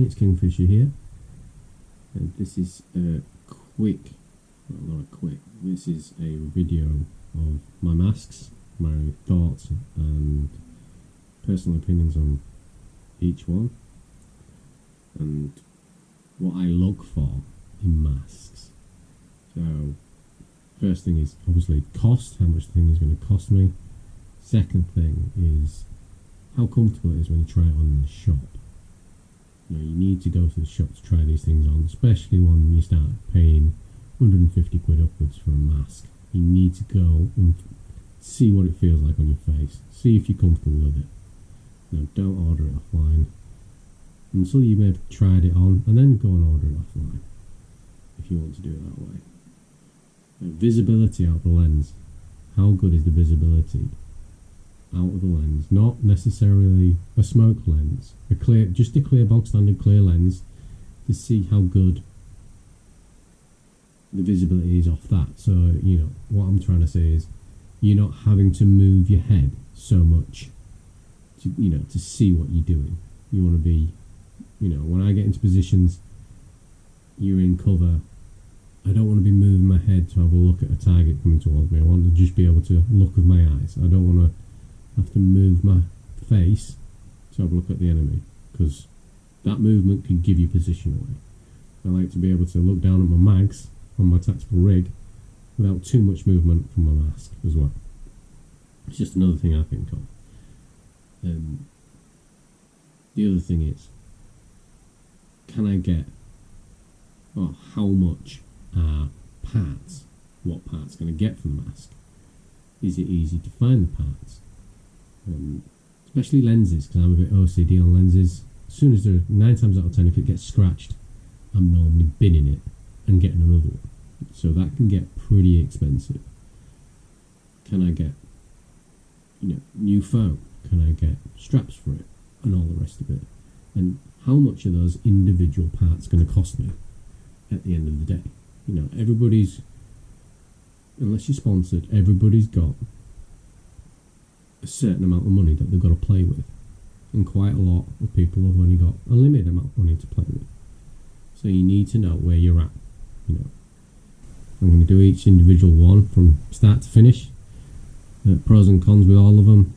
it's Kingfisher here, and this is a quick, well, not a quick, this is a video of my masks, my thoughts and personal opinions on each one, and what I look for in masks. So, first thing is obviously cost, how much the thing is going to cost me. Second thing is how comfortable it is when you try it on in the shop. You know, you need to go to the shop to try these things on, especially when you start paying 150 quid upwards for a mask. You need to go and see what it feels like on your face. See if you're comfortable with it. No, don't order it offline until you may have tried it on, and then go and order it offline if you want to do it that way. Visibility out the lens. How good is the visibility out of the lens? Not necessarily a smoke lens, just a clear bog standard clear lens, to see how good the visibility is off that. So, you know, what I'm trying to say is you're not having to move your head so much to, you know, to see what you're doing. You want to be, you know, when I get into positions, you're in cover, I don't want to be moving my head to have a look at a target coming towards me. I want to just be able to look with my eyes. I don't want to have to move my face to have a look at the enemy, because that movement can give you position away. I like to be able to look down at my mags on my tactical rig without too much movement from my mask as well. It's just another thing I think of. The other thing is, can I get, or how much are parts, what parts can I get from the mask? Is it easy to find the parts? Especially lenses, because I'm a bit OCD on lenses. As soon as they're 9 times out of 10, if it gets scratched, I'm normally binning it and getting another one. So that can get pretty expensive. Can I get, you know, new foam? Can I get straps for it? And all the rest of it. And how much are those individual parts going to cost me at the end of the day? You know, everybody's, unless you're sponsored, everybody's got a certain amount of money that they've got to play with, and quite a lot of people have only got a limited amount of money to play with. So you need to know where you're at. You know, I'm going to do each individual one from start to finish, pros and cons with all of them,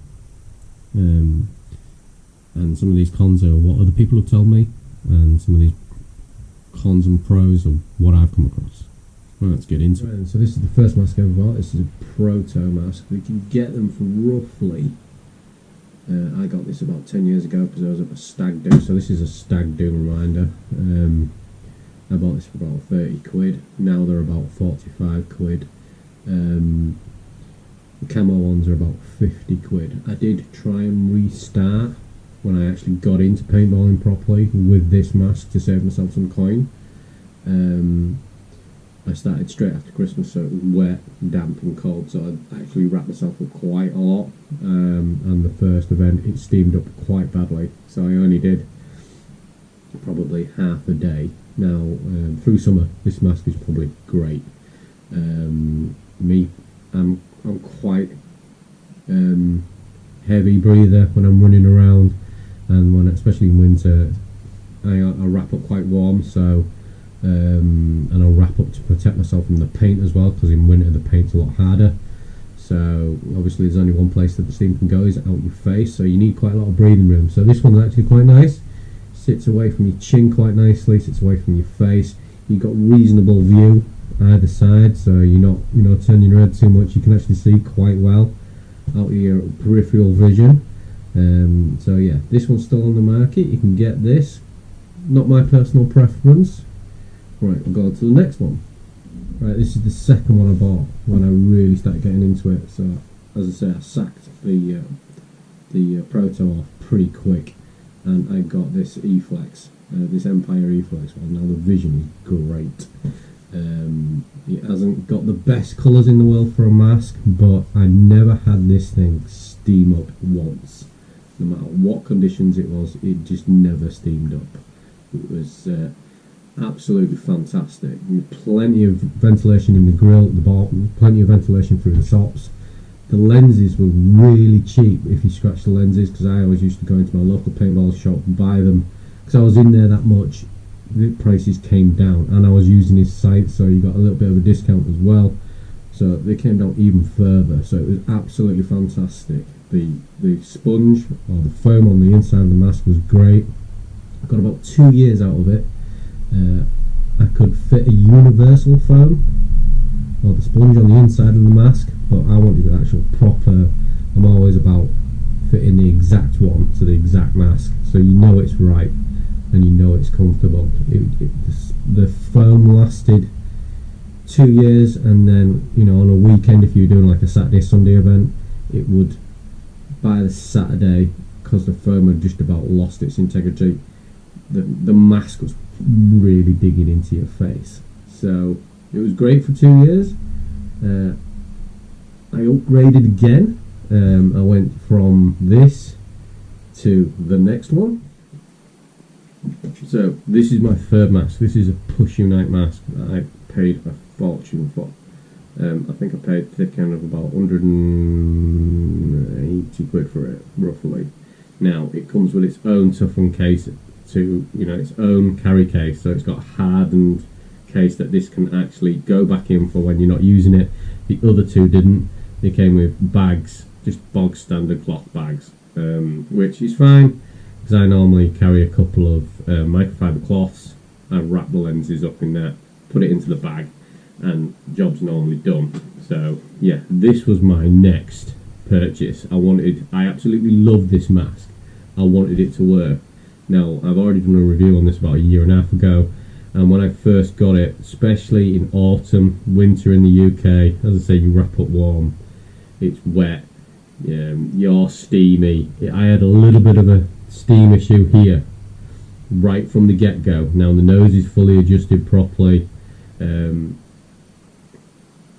and some of these cons are what other people have told me, and some of these cons and pros are what I've come across. Well, let's get into it. So this is the first mask I ever bought. This is a Proto mask. We can get them for roughly, I got this about 10 years ago because I was at a stag do. So this is a stag do reminder. I bought this for about 30 quid. Now they're about 45 quid. The camo ones are about 50 quid. I did try and restart when I actually got into paintballing properly with this mask to save myself some coin. I started straight after Christmas, so it was wet, damp and cold, so I actually wrapped myself up quite a lot, and the first event it steamed up quite badly, so I only did probably half a day. Now through summer this mask is probably great. I'm quite heavy breather when I'm running around, and when, especially in winter, I wrap up quite warm, so and I'll wrap up to protect myself from the paint as well, because in winter the paint's a lot harder. So obviously there's only one place that the steam can go, is out your face, so you need quite a lot of breathing room. So this one's actually quite nice, sits away from your chin quite nicely, sits away from your face. You've got reasonable view either side, so you're not, you know, turning your head too much. You can actually see quite well out of your peripheral vision. So yeah, this one's still on the market. You can get this. Not my personal preference. Right, we'll go on to the next one. Right, this is the second one I bought when I really started getting into it. So, as I say, I sacked the Proto off pretty quick, and I got this E-Flex, this Empire E-Flex one. Now the vision is great. It hasn't got the best colours in the world for a mask, but I never had this thing steam up once. No matter what conditions it was, it just never steamed up. It was absolutely fantastic. Plenty of ventilation in the grill at the bottom, plenty of ventilation through the tops. The lenses were really cheap if you scratch the lenses, because I always used to go into my local paintball shop and buy them because I was in there that much, the prices came down, and I was using his site, so you got a little bit of a discount as well. So they came down even further. So it was absolutely fantastic. The sponge or the foam on the inside of the mask was great. I got about 2 years out of it. I could fit a universal foam or the sponge on the inside of the mask, but I wanted an actual proper. I'm always about fitting the exact one to the exact mask, so you know it's right and you know it's comfortable. The foam lasted 2 years, and then, you know, on a weekend, if you were doing like a Saturday Sunday event, it would, by the Saturday, because the foam had just about lost its integrity, the mask was really digging into your face. So it was great for 2 years. I upgraded again. I went from this to the next one. So this is my third mask. This is a Push Unite mask that I paid a fortune for. I think I paid thick end of about 180 quid for it, roughly. Now it comes with its own toughened case, to, you know, its own carry case, so it's got a hardened case that this can actually go back in for when you're not using it. The other two didn't. They came with bags, just bog standard cloth bags, which is fine, because I normally carry a couple of microfiber cloths. I wrap the lenses up in there, put it into the bag, and job's normally done. So yeah, this was my next purchase. I absolutely love this mask. I wanted it to work. Now, I've already done a review on this about a year and a half ago, and when I first got it, especially in autumn, winter in the UK, as I say, you wrap up warm, it's wet, you're steamy. I had a little bit of a steam issue here right from the get-go. Now the nose is fully adjusted properly, and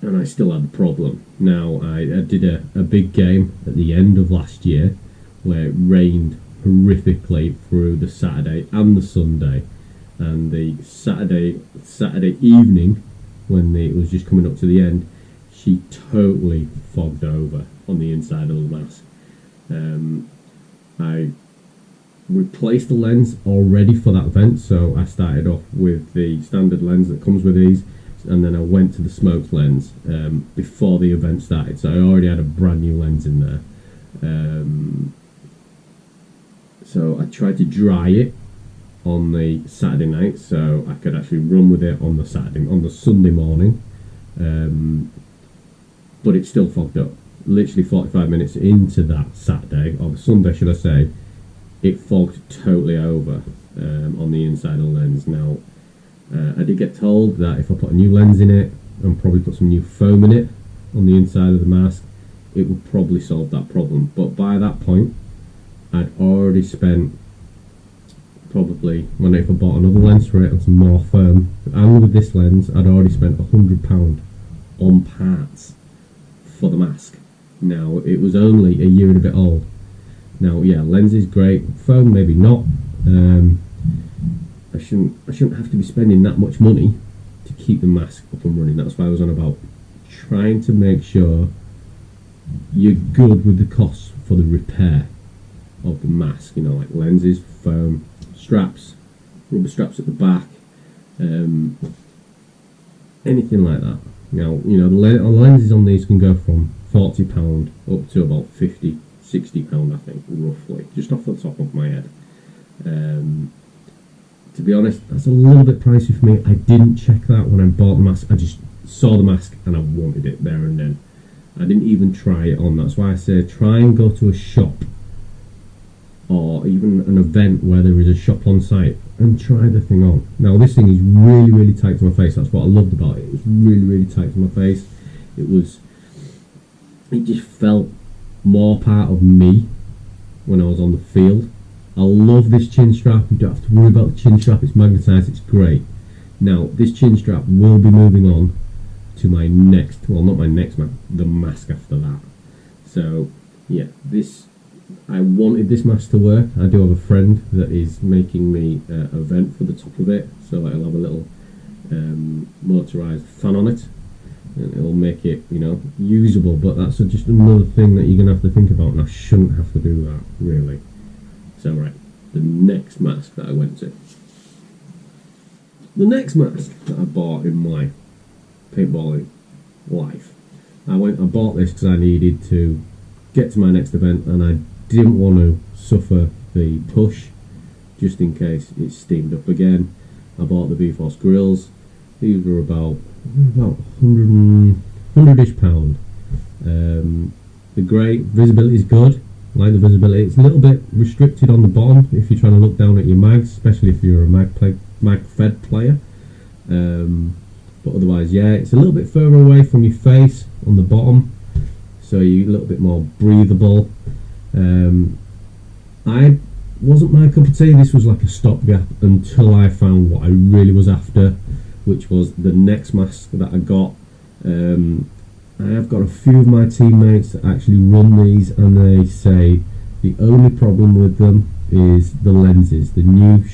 I still had the problem. Now I did a big game at the end of last year where it rained horrifically through the Saturday and the Sunday, and the Saturday evening, when it was just coming up to the end, she totally fogged over on the inside of the mask. I replaced the lens already for that event, so I started off with the standard lens that comes with these, and then I went to the smoked lens before the event started, so I already had a brand new lens in there. So I tried to dry it on the Saturday night, so I could actually run with it on the Sunday morning, but it still fogged up. Literally 45 minutes into that Saturday, or the Sunday should I say, it fogged totally over on the inside of the lens. Now, I did get told that if I put a new lens in it and probably put some new foam in it on the inside of the mask, it would probably solve that problem. But by that point, I'd already spent probably, if I bought another lens for it and some more foam, and with this lens, I'd already spent £100 on parts for the mask. Now, it was only a year and a bit old. Now, yeah, lens is great, foam maybe not. I shouldn't have to be spending that much money to keep the mask up and running. That's why I was on about trying to make sure you're good with the costs for the repair of the mask, you know, like lenses, foam, straps, rubber straps at the back, anything like that. Now, you know, the lenses on these can go from £40 up to about £50, £60, I think, roughly, just off the top of my head. To be honest, that's a little bit pricey for me. I didn't check that when I bought the mask. I just saw the mask and I wanted it there and then. I didn't even try it on. That's why I say try and go to a shop or even an event where there is a shop on site and try the thing on. Now this thing is really, really tight to my face. That's what I loved about it. It was really, really tight to my face. It just felt more part of me when I was on the field. I love this chin strap. You don't have to worry about the chin strap. It's magnetised. It's great. Now this chin strap will be moving on to my next, well, not my next mask, the mask after that. So yeah, I wanted this mask to work. I do have a friend that is making me a vent for the top of it, so it'll have a little motorised fan on it, and it'll make it, you know, usable. But that's just another thing that you're gonna have to think about, and I shouldn't have to do that, really. So right, the next mask that I went to. The next mask that I bought in my paintballing life. I bought this because I needed to get to my next event, and I didn't want to suffer the push just in case it's steamed up again. I bought the B-Force grills. These were about 100-ish pound. The great visibility is good. I like the visibility. It's a little bit restricted on the bottom if you're trying to look down at your mags, especially if you're a mag-fed player. But otherwise, yeah, it's a little bit further away from your face on the bottom, so you're a little bit more breathable. I wasn't my cup of tea. This was like a stopgap until I found what I really was after, which was the next mask that I got. I have got a few of my teammates that actually run these, and they say the only problem with them is the lenses, the new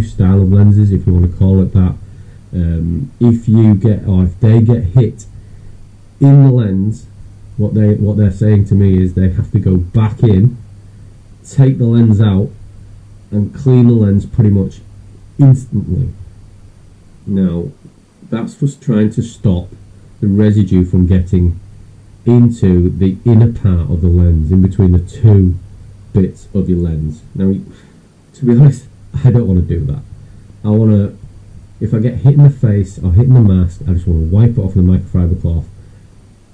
style of lenses, if you want to call it that. If they get hit in the lens, what they're saying to me is they have to go back in, take the lens out, and clean the lens pretty much instantly. Now, that's just trying to stop the residue from getting into the inner part of the lens, in between the two bits of your lens. Now, to be honest, I don't want to do that. I want to, if I get hit in the face or hit in the mask, I just want to wipe it off with a microfiber cloth,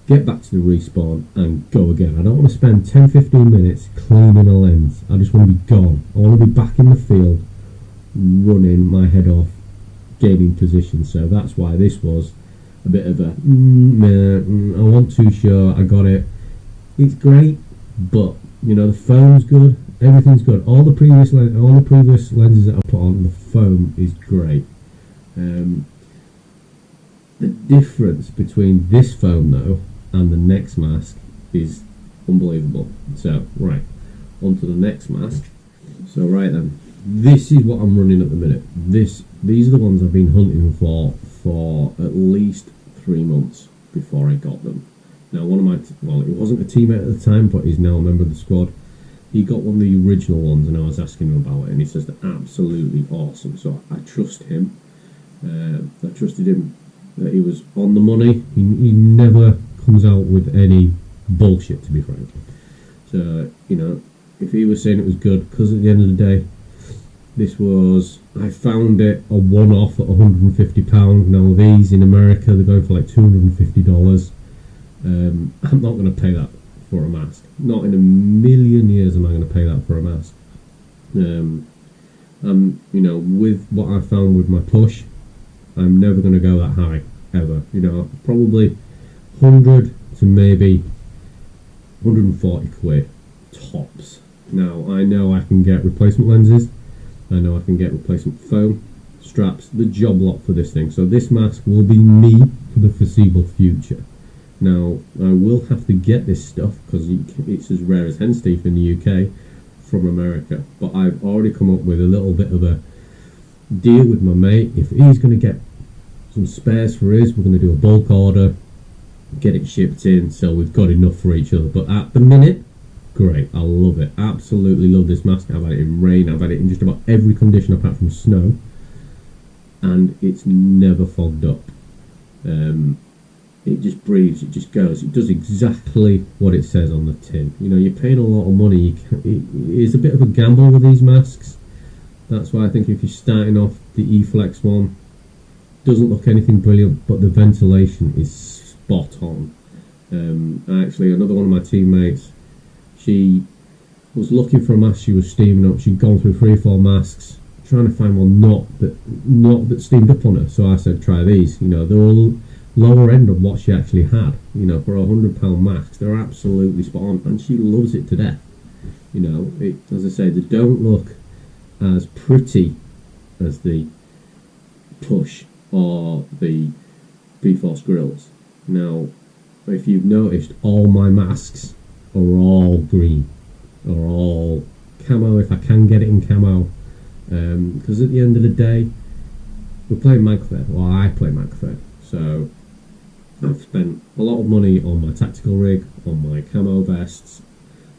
get back to the respawn and go again. I don't want to spend 10-15 minutes cleaning a lens. I just want to be gone. I want to be back in the field, running my head off, gaining position. So that's why this was a bit of a I wasn't too sure. I got it. It's great, but you know, the foam's good. Everything's good. All the previous lenses that I put on, the foam is great. The difference between this foam though and the next mask is unbelievable. So right, on to the next mask. So right then, this is what I'm running at the minute. These are the ones I've been hunting for at least 3 months before I got them. Now one of my, it wasn't a teammate at the time, but he's now a member of the squad. He got one of the original ones, and I was asking him about it, and he says they're absolutely awesome. So I trust him. I trusted him that he was on the money. He never comes out with any bullshit, to be frank. So, you know, if he was saying it was good, because at the end of the day, I found it a one-off at £150. Now these in America, they're going for like $250. I'm not going to pay that for a mask. Not in a million years am I going to pay that for a mask. You know, with what I found with my push, I'm never going to go that high, ever. You know, probably 100 to maybe 140 quid, tops. Now, I know I can get replacement lenses. I know I can get replacement foam, straps, the job lot for this thing. So this mask will be me for the foreseeable future. Now, I will have to get this stuff because it's as rare as hen's teeth in the UK from America. But I've already come up with a little bit of a deal with my mate. If he's going to get some spares for his, we're going to do a bulk order, get it shipped in, so we've got enough for each other. But at the minute, great, I love it. Absolutely love this mask. I've had it in rain, I've had it in just about every condition apart from snow, and it's never fogged up. It just breathes, it just goes, it does exactly what it says on the tin. You know, you're paying a lot of money. It's a bit of a gamble with these masks. That's why I think if you're starting off, the E-Flex one doesn't look anything brilliant, but the ventilation is spot on. Actually, another one of my teammates, she was looking for a mask she was steaming up. She'd gone through 3 or 4 masks trying to find one not that steamed up on her. So I said, try these. You know, they're all lower end of what she actually had. You know, for £100 masks, they're absolutely spot on, and she loves it to death. You know, as I say, they don't look as pretty as the push or the B-Force grills. Now, if you've noticed, all my masks are all green, or all camo if I can get it in camo, because at the end of the day, we're playing mag-fed, or I play mag-fed, so I've spent a lot of money on my tactical rig, on my camo vests,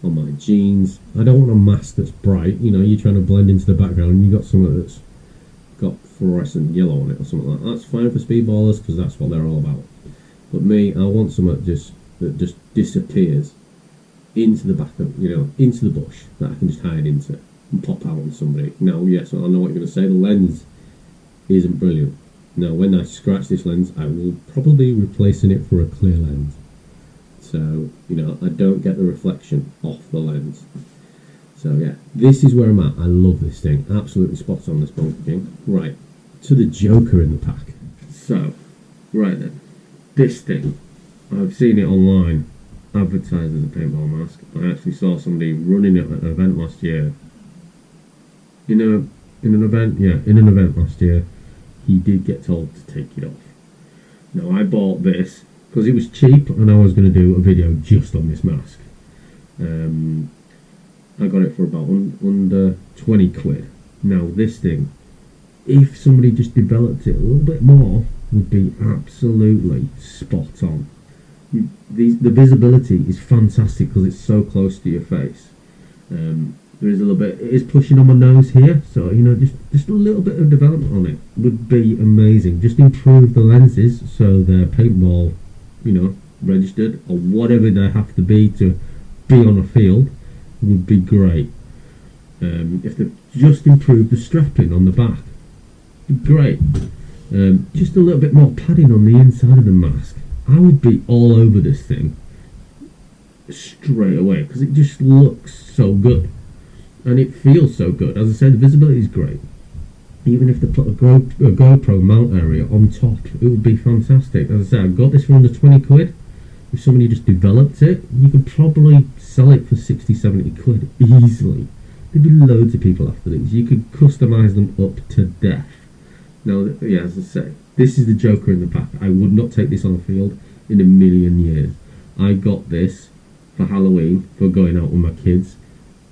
on my jeans. I don't want a mask that's bright. You know, you're trying to blend into the background and you've got something that's got fluorescent yellow on it or something like that. That's fine for speedballers because that's what they're all about. But me, I want something that just disappears into the back of, you know, into the bush that I can just hide into and pop out on somebody. Now, yes, I know what you're going to say. The lens isn't brilliant. Now, when I scratch this lens, I will probably be replacing it for a clear lens. So, you know, I don't get the reflection off the lens. So, yeah, this is where I'm at. I love this thing. Absolutely spot on, this Bunkerking. Right, to the Joker in the pack. So, right then, this thing, I've seen it online, advertised as a paintball mask. I actually saw somebody running it at an event last year. In an event last year, he did get told to take it off. Now, I bought this because it was cheap and I was going to do a video just on this mask. I got it for about under 20 quid. Now, this thing, if somebody just developed it a little bit more, would be absolutely spot on. The visibility is fantastic because it's so close to your face. There is a little bit, it is pushing on my nose here, so you know, just a little bit of development on it would be amazing. Just improve the lenses so they're paintball, you know, registered or whatever they have to be to be on a field would be great. If they just improve the strapping on the back, great. Just a little bit more padding on the inside of the mask. I would be all over this thing straight away because it just looks so good and it feels so good. As I said, the visibility is great. Even if they put a GoPro mount area on top, it would be fantastic. As I said, I got this for under 20 quid. If somebody just developed it, you could probably sell it for 60, 70 quid easily. There'd be loads of people after these. You could customise them up to death. Now, yeah, as I say, this is the Joker in the pack. I would not take this on a field in a million years. I got this for Halloween for going out with my kids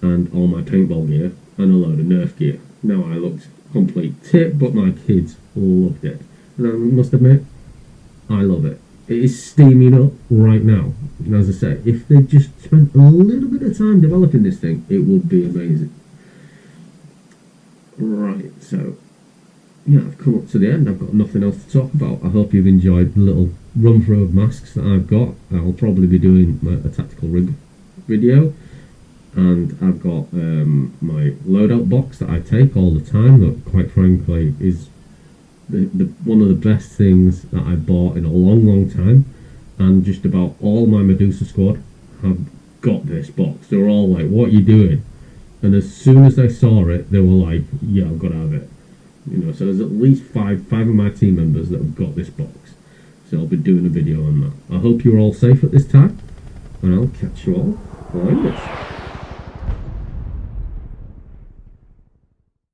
and all my paintball gear and a load of Nerf gear. Now, I looked complete tip, but my kids loved it. And I must admit, I love it. It is steaming up right now. And as I say, if they just spent a little bit of time developing this thing, it would be amazing. Right, so yeah, I've come up to the end. I've got nothing else to talk about. I hope you've enjoyed the little run through of masks that I've got. I'll probably be doing a tactical rig video, and I've got my loadout box that I take all the time, that quite frankly is one of the best things that I bought in a long time. And just about all my Medusa squad have got this box. They were all like, what are you doing? And as soon as they saw it, they were like, yeah, I've got to have it. You know, so there's at least five of my team members that have got this box. So I'll be doing a video on that. I hope you're all safe at this time, and I'll catch you all behind this.